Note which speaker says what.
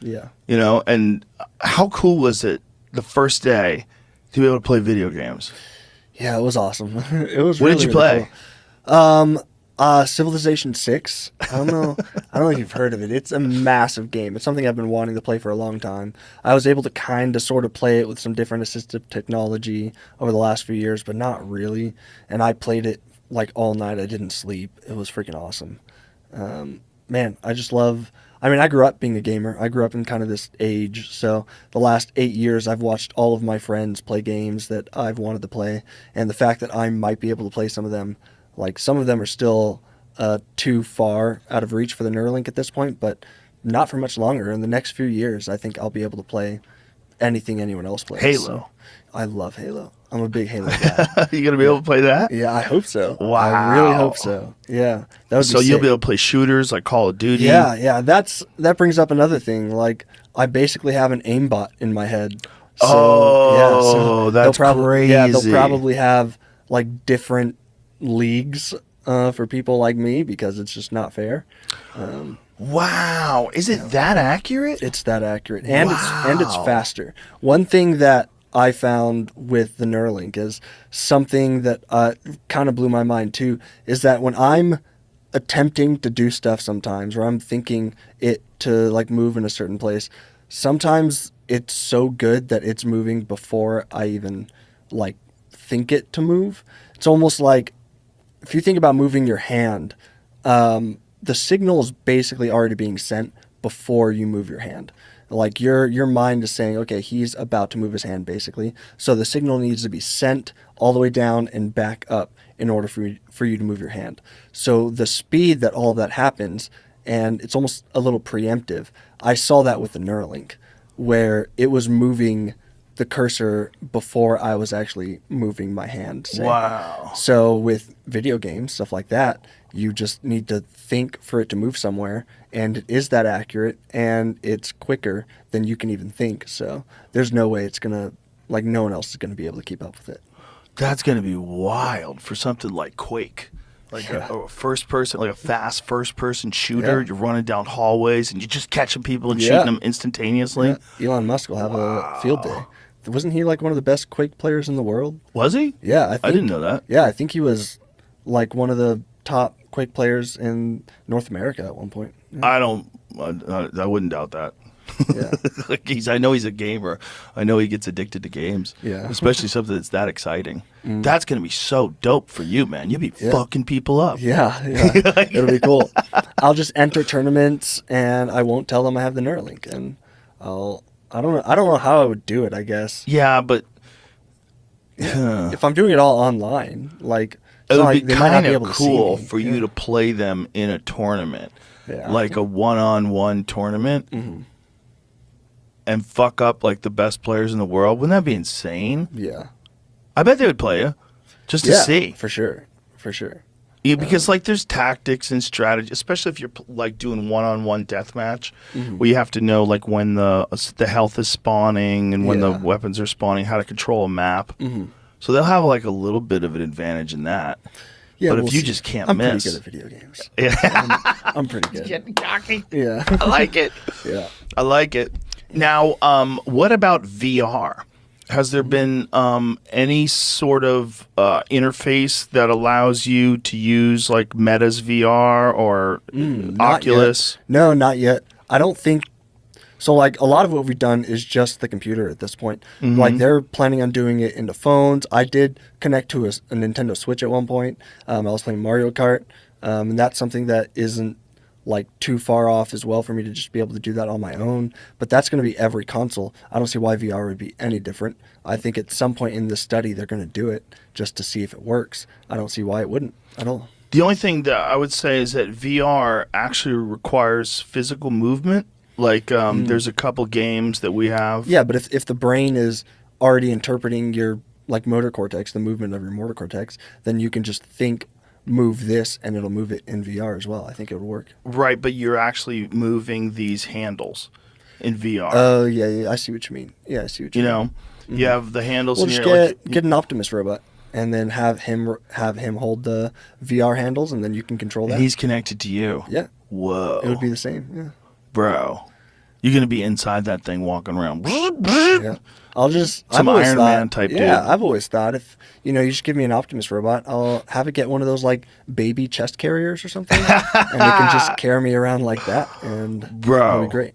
Speaker 1: Yeah.
Speaker 2: You know, and how cool was it the first day to be able to play video games?
Speaker 1: Yeah, it was awesome. It was
Speaker 2: What
Speaker 1: really,
Speaker 2: did you
Speaker 1: really
Speaker 2: play?
Speaker 1: cool. Civilization 6. I don't know. I don't know if you've heard of it. It's a massive game. It's something I've been wanting to play for a long time. I was able to kind of sort of play it with some different assistive technology over the last few years, but not really. And I played it like all night. I didn't sleep. It was freaking awesome. Man, I just love. I mean, I grew up being a gamer. I grew up in kind of this age. So the last 8 years, I've watched all of my friends play games that I've wanted to play. And the fact that I might be able to play some of them, like some of them are still too far out of reach for the Neuralink at this point, but not for much longer. In the next few years, I think I'll be able to play anything anyone else plays.
Speaker 2: Halo.
Speaker 1: So, I love Halo. I'm a big Halo guy.
Speaker 2: You gonna be able to play that?
Speaker 1: Yeah, I hope so.
Speaker 2: Wow.
Speaker 1: I really hope so. Yeah, that would be
Speaker 2: So you'll
Speaker 1: sick.
Speaker 2: be able to play shooters like Call of Duty.
Speaker 1: Yeah. That brings up another thing. Like, I basically have an aimbot in my head. So,
Speaker 2: that's crazy.
Speaker 1: Yeah, they'll probably have like different leagues for people like me because it's just not fair.
Speaker 2: Wow, is it that accurate?
Speaker 1: It's that accurate, and it's
Speaker 2: Wow.
Speaker 1: faster. One thing that I found with the Neuralink is something that kind of blew my mind too. Is that when I'm attempting to do stuff sometimes, or I'm thinking it to like move in a certain place, sometimes it's so good that it's moving before I even like think it to move. It's almost like if you think about moving your hand, the signal is basically already being sent before you move your hand. Like your mind is saying, okay, he's about to move his hand, basically. So the signal needs to be sent all the way down and back up in order for you to move your hand. So the speed that all of that happens, and it's almost a little preemptive. I saw that with the Neuralink, where it was moving the cursor before I was actually moving my hand. Say.
Speaker 2: Wow.
Speaker 1: So with video games, stuff like that, you just need to think for it to move somewhere, and it is that accurate, and it's quicker than you can even think. So there's no way it's gonna, like, no one else is gonna be able to keep up with it.
Speaker 2: That's gonna be wild for something like Quake. Like a first person, like a fast first person shooter.
Speaker 1: Yeah.
Speaker 2: You're running down hallways and you're just catching people and
Speaker 1: Yeah.
Speaker 2: shooting them instantaneously.
Speaker 1: Yeah. Elon Musk will have a field day. Wasn't he like one of the best Quake players in the world?
Speaker 2: Was he?
Speaker 1: Yeah, I
Speaker 2: didn't know that.
Speaker 1: Yeah, I think he was like one of the top Quake players in North America at one point. Yeah.
Speaker 2: I wouldn't doubt that.
Speaker 1: Yeah.
Speaker 2: Like I know he's a gamer. I know he gets addicted to games.
Speaker 1: Yeah.
Speaker 2: Especially something that's that exciting. That's gonna be so dope for you, man. You'll be fucking people up.
Speaker 1: Yeah. It'll be cool. I'll just enter tournaments and I won't tell them I have the Neuralink, and I don't know how I would do it, I guess.
Speaker 2: Yeah, but
Speaker 1: If I'm doing it all online, like
Speaker 2: it would be
Speaker 1: they might not
Speaker 2: kind of
Speaker 1: able to see
Speaker 2: cool
Speaker 1: me.
Speaker 2: for you to play them in a tournament,
Speaker 1: Yeah.
Speaker 2: like a one-on-one tournament, and fuck up like the best players in the world. Wouldn't that be insane?
Speaker 1: Yeah.
Speaker 2: I bet they would play you just to
Speaker 1: Yeah,
Speaker 2: see.
Speaker 1: for sure.
Speaker 2: Yeah, because like there's tactics and strategy, especially if you're like doing one-on-one deathmatch, where you have to know like when the health is spawning and when the
Speaker 1: Yeah.
Speaker 2: weapons are spawning, how to control a map. So they'll have like a little bit of an advantage in that.
Speaker 1: Yeah,
Speaker 2: But if
Speaker 1: we'll
Speaker 2: you
Speaker 1: see.
Speaker 2: just can't
Speaker 1: I'm
Speaker 2: miss,
Speaker 1: pretty good at video games.
Speaker 2: yeah,
Speaker 1: I'm pretty good.
Speaker 2: getting cocky.
Speaker 1: Yeah.
Speaker 2: I like it.
Speaker 1: Yeah.
Speaker 2: I like it. Now, what about VR? Has there been any sort of interface that allows you to use like Meta's VR or
Speaker 1: Not
Speaker 2: Oculus?
Speaker 1: yet. No, not yet. I don't think so. Like a lot of what we've done is just the computer at this point. Like they're planning on doing it into phones. I did connect to a Nintendo Switch at one point. I was playing Mario Kart, and that's something that isn't like too far off as well for me to just be able to do that on my own. But that's going to be every console. I don't see why VR would be any different. I think at some point in this study they're going to do it just to see if it works. I don't see why it wouldn't at all.
Speaker 2: The only thing that I would say is that VR actually requires physical movement. Like there's a couple games that we have.
Speaker 1: Yeah, but if the brain is already interpreting your like motor cortex, the movement of your motor cortex, then you can just think, move this, and it'll move it in VR as well. I think it would work.
Speaker 2: Right, but you're actually moving these handles in VR.
Speaker 1: Oh, yeah, I see what you mean. Yeah, I see what you
Speaker 2: you
Speaker 1: mean.
Speaker 2: know, you have the handles.
Speaker 1: We'll
Speaker 2: and
Speaker 1: just
Speaker 2: you're
Speaker 1: get an Optimus robot and then have him hold the VR handles, and then you can control that.
Speaker 2: he's connected to you.
Speaker 1: Yeah,
Speaker 2: Whoa.
Speaker 1: it would be the same. Yeah.
Speaker 2: Bro. You're gonna be inside that thing walking around.
Speaker 1: Yeah.
Speaker 2: Some
Speaker 1: I've always
Speaker 2: Iron
Speaker 1: thought,
Speaker 2: Man type
Speaker 1: yeah,
Speaker 2: dude.
Speaker 1: I've always thought if, you just give me an Optimus robot, I'll have it get one of those like baby chest carriers or something, and it can just carry me around like that, and it'll be
Speaker 2: Bro,
Speaker 1: great.